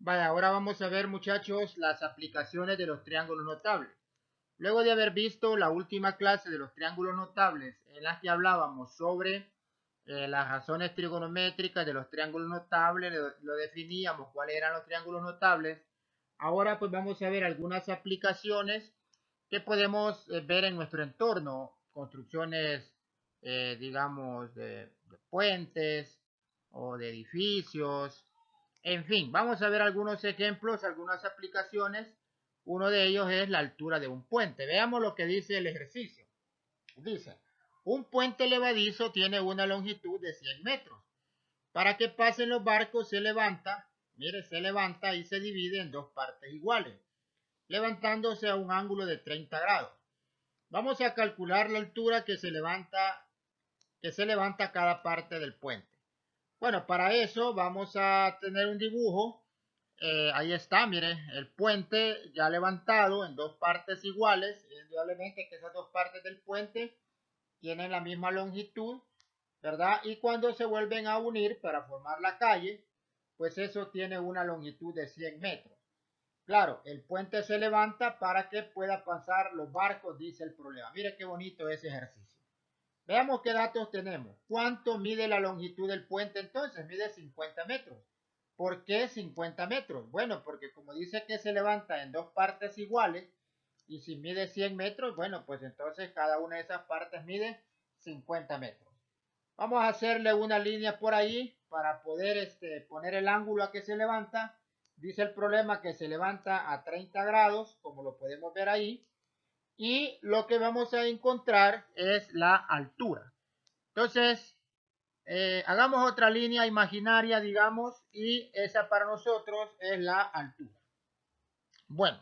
Vaya, ahora vamos a ver, muchachos, las aplicaciones de los triángulos notables. Luego de haber visto la última clase de los triángulos notables, en la que hablábamos sobre las razones trigonométricas de los triángulos notables, lo definíamos cuáles eran los triángulos notables. Ahora pues vamos a ver algunas aplicaciones que podemos ver en nuestro entorno, construcciones, digamos, de puentes o de edificios. En fin, vamos a ver algunos ejemplos, algunas aplicaciones. Uno de ellos es la altura de un puente. Veamos lo que dice el ejercicio. Dice, un puente levadizo tiene una longitud de 100 metros. Para que pasen los barcos se levanta, mire, se levanta y se divide en dos partes iguales, levantándose a un ángulo de 30 grados. Vamos a calcular la altura que se levanta cada parte del puente. Bueno, para eso vamos a tener un dibujo. Ahí está, mire, el puente ya levantado en dos partes iguales. Indudablemente que esas dos partes del puente tienen la misma longitud, ¿verdad? Y cuando se vuelven a unir para formar la calle, pues eso tiene una longitud de 100 metros. Claro, el puente se levanta para que pueda pasar los barcos, dice el problema. Mire qué bonito ese ejercicio. Veamos qué datos tenemos. ¿Cuánto mide la longitud del puente entonces? Mide 50 metros. ¿Por qué 50 metros? Bueno, porque como dice que se levanta en dos partes iguales, y si mide 100 metros, bueno, pues entonces cada una de esas partes mide 50 metros. Vamos a hacerle una línea por ahí para poder poner el ángulo a que se levanta. Dice el problema que se levanta a 30 grados, como lo podemos ver ahí. Y lo que vamos a encontrar es la altura. Entonces, hagamos otra línea imaginaria, digamos, y esa para nosotros es la altura. Bueno,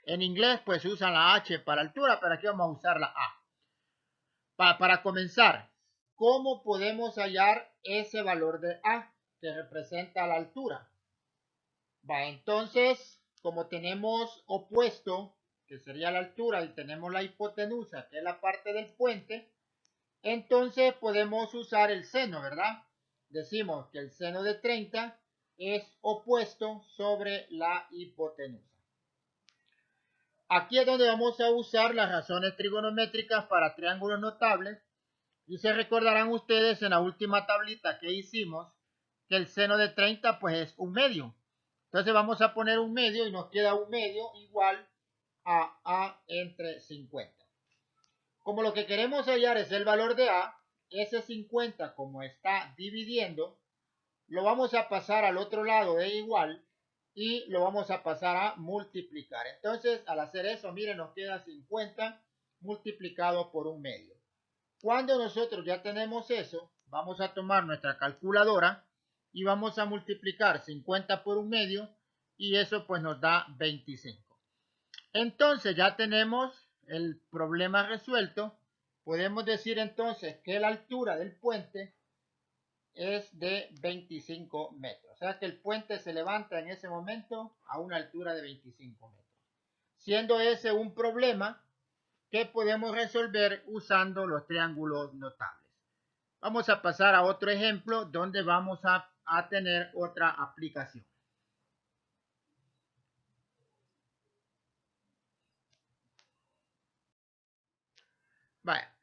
en inglés pues se usa la H para altura, pero aquí vamos a usar la A. Para comenzar, ¿cómo podemos hallar ese valor de A que representa la altura? Va, entonces, como tenemos opuesto, que sería la altura, y tenemos la hipotenusa, que es la parte del puente, entonces podemos usar el seno, ¿verdad? Decimos que el seno de 30 es opuesto sobre la hipotenusa. Aquí es donde vamos a usar las razones trigonométricas para triángulos notables. Y se recordarán ustedes en la última tablita que hicimos que el seno de 30 pues es un medio. Entonces vamos a poner un medio y nos queda un medio igual a A entre 50. Como lo que queremos hallar es el valor de A, ese 50 como está dividiendo, lo vamos a pasar al otro lado de igual y lo vamos a pasar a multiplicar. Entonces, al hacer eso, miren, nos queda 50 multiplicado por un medio. Cuando nosotros ya tenemos eso, vamos a tomar nuestra calculadora y vamos a multiplicar 50 por un medio y eso pues nos da 25. Entonces ya tenemos el problema resuelto. Podemos decir entonces que la altura del puente es de 25 metros. O sea que el puente se levanta en ese momento a una altura de 25 metros. Siendo ese un problema que podemos resolver usando los triángulos notables. Vamos a pasar a otro ejemplo donde vamos a tener otra aplicación. Vaya.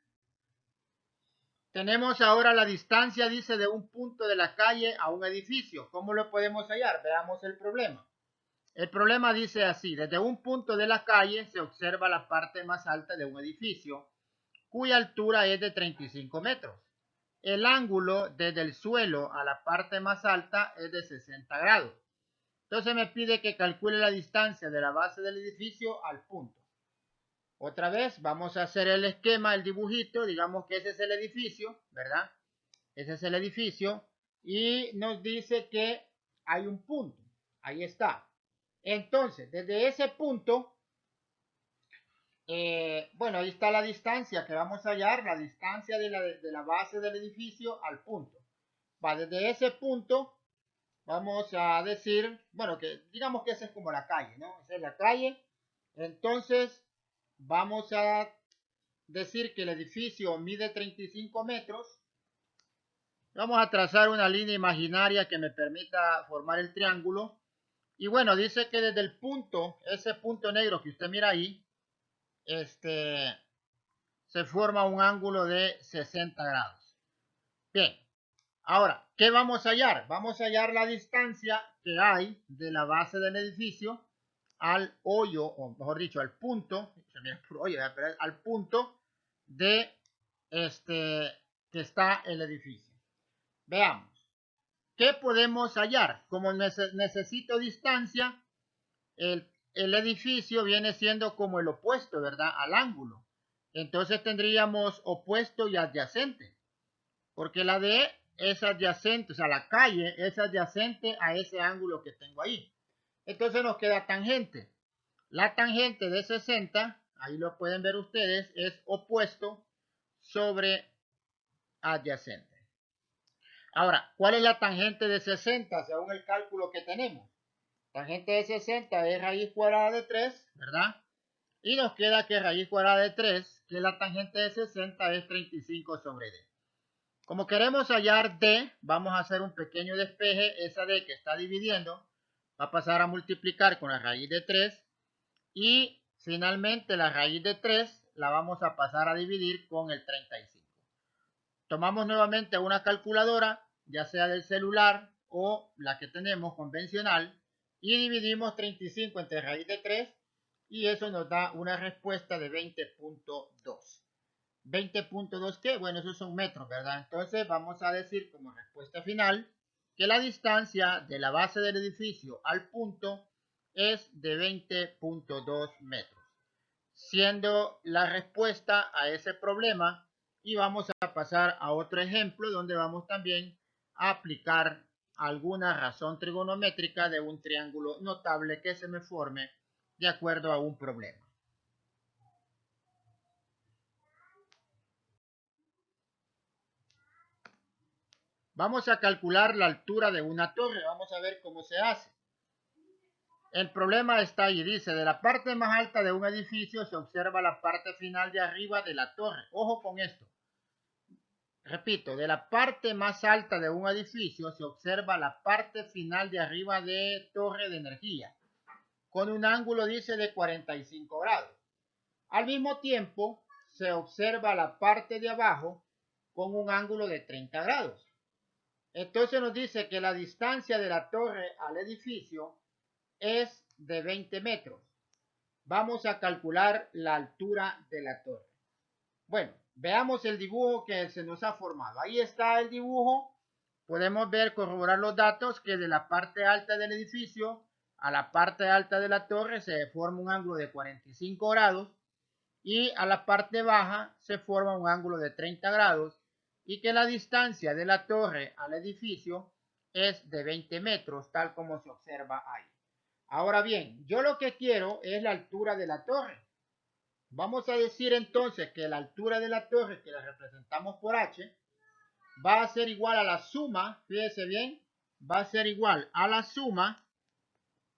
Tenemos ahora la distancia, dice, de un punto de la calle a un edificio. ¿Cómo lo podemos hallar? Veamos el problema. El problema dice así: desde un punto de la calle se observa la parte más alta de un edificio, cuya altura es de 35 metros. El ángulo desde el suelo a la parte más alta es de 60 grados. Entonces me pide que calcule la distancia de la base del edificio al punto. Otra vez vamos a hacer el esquema, el dibujito, digamos que ese es el edificio, ¿verdad? Ese es el edificio y nos dice que hay un punto. Ahí está. Entonces, desde ese punto, bueno, ahí está la distancia que vamos a hallar, la distancia de la base del edificio al punto. Va, desde ese punto vamos a decir, bueno, que digamos que esa es como la calle, ¿no? Esa es la calle. Entonces, vamos a decir que el edificio mide 35 metros. Vamos a trazar una línea imaginaria que me permita formar el triángulo. Y bueno, dice que desde el punto, ese punto negro que usted mira ahí, se forma un ángulo de 60 grados. Bien, ahora, ¿qué vamos a hallar? Vamos a hallar la distancia que hay de la base del edificio al hoyo, o mejor dicho, al punto, al punto de que está el edificio. Veamos. ¿Qué podemos hallar? Como necesito distancia, el edificio viene siendo como el opuesto, ¿verdad? Al ángulo. Entonces tendríamos opuesto y adyacente. Porque la D es adyacente, o sea, la calle es adyacente a ese ángulo que tengo ahí. Entonces nos queda tangente. La tangente de 60, ahí lo pueden ver ustedes, es opuesto sobre adyacente. Ahora, ¿cuál es la tangente de 60 según el cálculo que tenemos? Tangente de 60 es raíz cuadrada de 3, ¿verdad? Y nos queda que raíz cuadrada de 3, que la tangente de 60 es 35 sobre D. Como queremos hallar D, vamos a hacer un pequeño despeje. Esa D que está dividiendo va a pasar a multiplicar con la raíz de 3. Y finalmente la raíz de 3 la vamos a pasar a dividir con el 35. Tomamos nuevamente una calculadora, ya sea del celular o la que tenemos convencional, y dividimos 35 entre raíz de 3 y eso nos da una respuesta de 20.2. 20.2 ¿qué? Bueno, esos son metros, ¿verdad? Entonces vamos a decir como respuesta final que la distancia de la base del edificio al punto es de 20.2 metros, siendo la respuesta a ese problema. Y vamos a pasar a otro ejemplo donde vamos también a aplicar alguna razón trigonométrica de un triángulo notable que se me forme de acuerdo a un problema. Vamos a calcular la altura de una torre. Vamos a ver cómo se hace. El problema está ahí. Dice, de la parte más alta de un edificio se observa la parte final de arriba de la torre. Ojo con esto. Repito, de la parte más alta de un edificio se observa la parte final de arriba de torre de energía, con un ángulo, dice, de 45 grados. Al mismo tiempo, se observa la parte de abajo con un ángulo de 30 grados. Entonces nos dice que la distancia de la torre al edificio es de 20 metros. Vamos a calcular la altura de la torre. Bueno, veamos el dibujo que se nos ha formado. Ahí está el dibujo. Podemos ver, corroborar los datos, que de la parte alta del edificio a la parte alta de la torre se forma un ángulo de 45 grados y a la parte baja se forma un ángulo de 30 grados y que la distancia de la torre al edificio es de 20 metros, tal como se observa ahí. Ahora bien, yo lo que quiero es la altura de la torre. Vamos a decir entonces que la altura de la torre, que la representamos por h, va a ser igual a la suma, fíjese bien, va a ser igual a la suma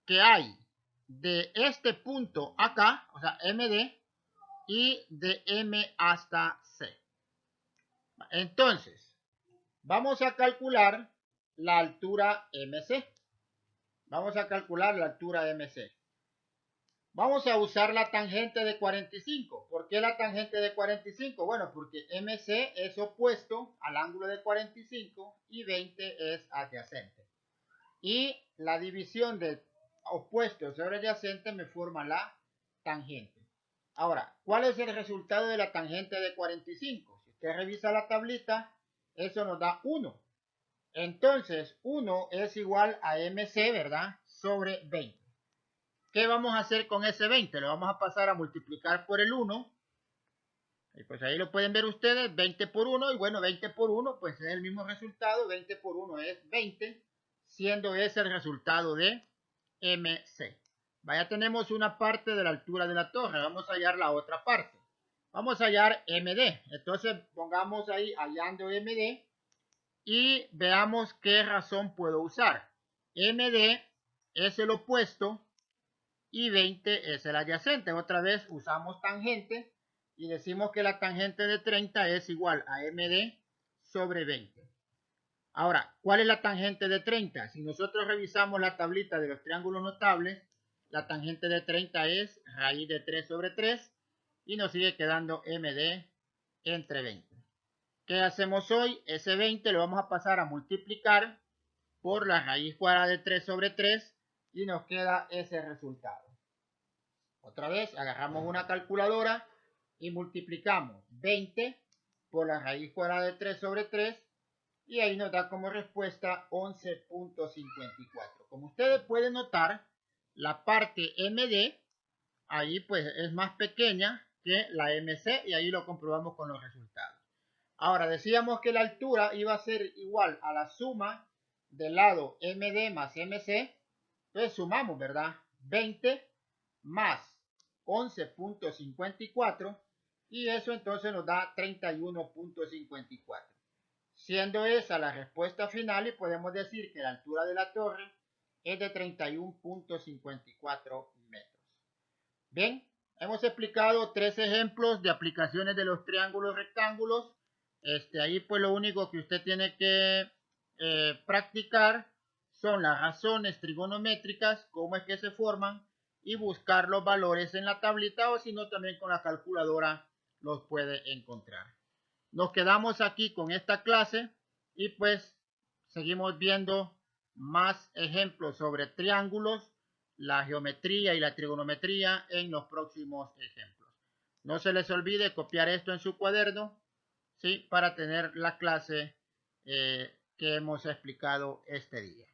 que hay de este punto acá, o sea, MD, y de M hasta C. Entonces, vamos a calcular la altura MC. Vamos a calcular la altura MC. Vamos a usar la tangente de 45. ¿Por qué la tangente de 45? Bueno, porque MC es opuesto al ángulo de 45 y 20 es adyacente. Y la división de opuesto sobre adyacente me forma la tangente. Ahora, ¿cuál es el resultado de la tangente de 45? Si usted revisa la tablita, eso nos da 1. Entonces, 1 es igual a MC, ¿verdad? Sobre 20. ¿Qué vamos a hacer con ese 20? Lo vamos a pasar a multiplicar por el 1. Y pues ahí lo pueden ver ustedes, 20 por 1. Y bueno, 20 por 1, pues es el mismo resultado. 20 por 1 es 20, siendo ese el resultado de MC. Vaya, tenemos una parte de la altura de la torre. Vamos a hallar la otra parte. Vamos a hallar MD. Entonces pongamos ahí hallando MD y veamos qué razón puedo usar. MD es el opuesto y 20 es el adyacente. Otra vez usamos tangente y decimos que la tangente de 30 es igual a MD sobre 20. Ahora, ¿cuál es la tangente de 30? Si nosotros revisamos la tablita de los triángulos notables, la tangente de 30 es raíz de 3 sobre 3 y nos sigue quedando MD entre 20. ¿Qué hacemos hoy? Ese 20 lo vamos a pasar a multiplicar por la raíz cuadrada de 3 sobre 3 y nos queda ese resultado. Otra vez, agarramos una calculadora y multiplicamos 20 por la raíz cuadrada de 3 sobre 3 y ahí nos da como respuesta 11.54. Como ustedes pueden notar, la parte MD ahí pues es más pequeña que la MC y ahí lo comprobamos con los resultados. Ahora decíamos que la altura iba a ser igual a la suma del lado MD más MC. Entonces sumamos, ¿verdad? 20 más 11.54 y eso entonces nos da 31.54. Siendo esa la respuesta final y podemos decir que la altura de la torre es de 31.54 metros. Bien, hemos explicado 3 ejemplos de aplicaciones de los triángulos rectángulos. Ahí pues lo único que usted tiene que practicar son las razones trigonométricas, cómo es que se forman y buscar los valores en la tablita o si no también con la calculadora los puede encontrar. Nos quedamos aquí con esta clase y pues seguimos viendo más ejemplos sobre triángulos, la geometría y la trigonometría en los próximos ejemplos. No se les olvide copiar esto en su cuaderno, ¿sí? Para tener la clase que hemos explicado este día.